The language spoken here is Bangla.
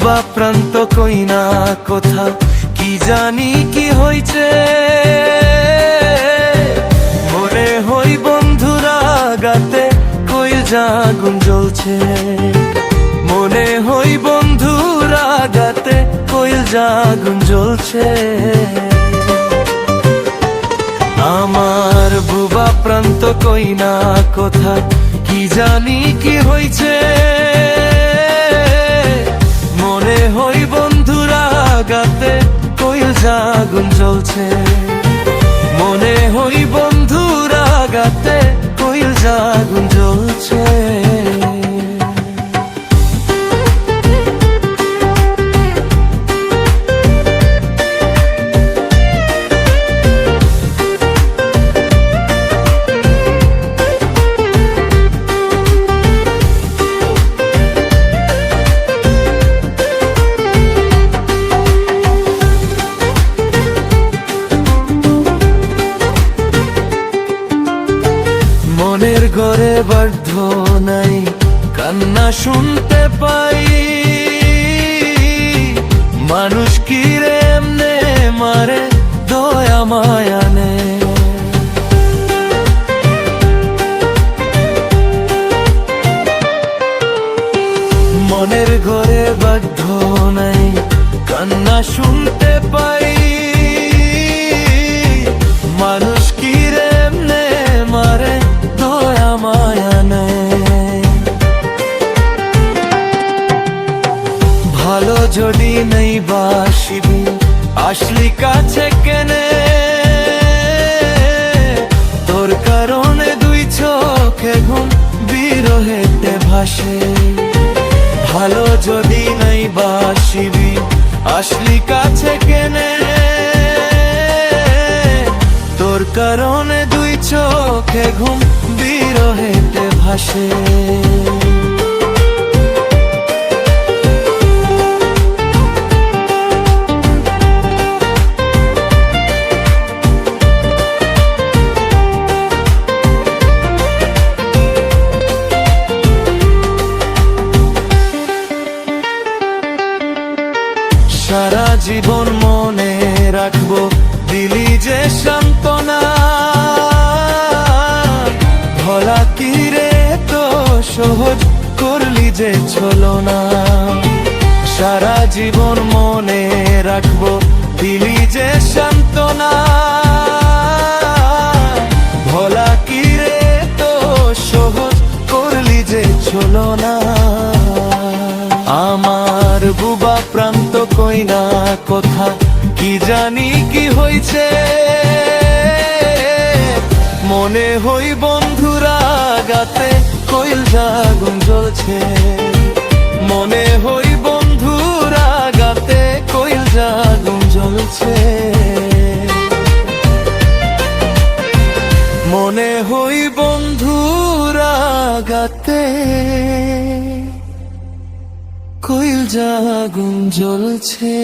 বুবা প্রান্ত কই না কথা, কি জানি কি হইছে। মনে হই বন্ধুরা গাতে কইল জাগুন জ্বলছে। মনে হই বন্ধুরা গাতে কইল জাগুন জ্বলছে। আমার বুবা প্রান্ত কই না কথা, কি জানি কি হইছে। মনে হই বন্ধুরা গাতে কইল জাগুন জ্বলছে। মনে হই বন্ধুরা গাতে কইল জাগুন জ্বলছে। মনের ঘরে বাধ্য নাই, কান্না শুনতে পাই। মানুষ কি রে এমনে মারে, দয়া মায়া নে। মনের ঘরে বাধ্য নাই, কান্না শুনতে পাই। মানুষ কি রে এমনে মারে, দয়া মায়া নেই। ভালো যদি নেই বাসিবি, আসলি কাছে কেনে। তোর কারণে দুই চোখে ঘুম বিরহেতে ভাসে। ভালো যদি নেই বাসিবি, আসলি কাছে কেনে। তোর কারণে দুই চোখে ঘুম বিরহেতে ভাসে। সারা জীবন মনে রাখবো দিলি যে সান্ত্বনা। ভোলা কি রে তো সহজ করলি যে ছলনা। সারা জীবন মনে রাখবো দিলি যে সান্ত্বনা। ভোলা কি রে তো সহজ করলি যে ছলনা। আমার বুবা প্রান্ত কই না কথা, কি জানি কি হইছে। মনে হই বন্ধুরা গাতে কইল জাগুন জ্বলছে। মনে হই বন্ধুরা গাতে কইল জাগুন জ্বলছে। মনে হই বন্ধুরা গাতে কইল জাগুন জ্বলছে।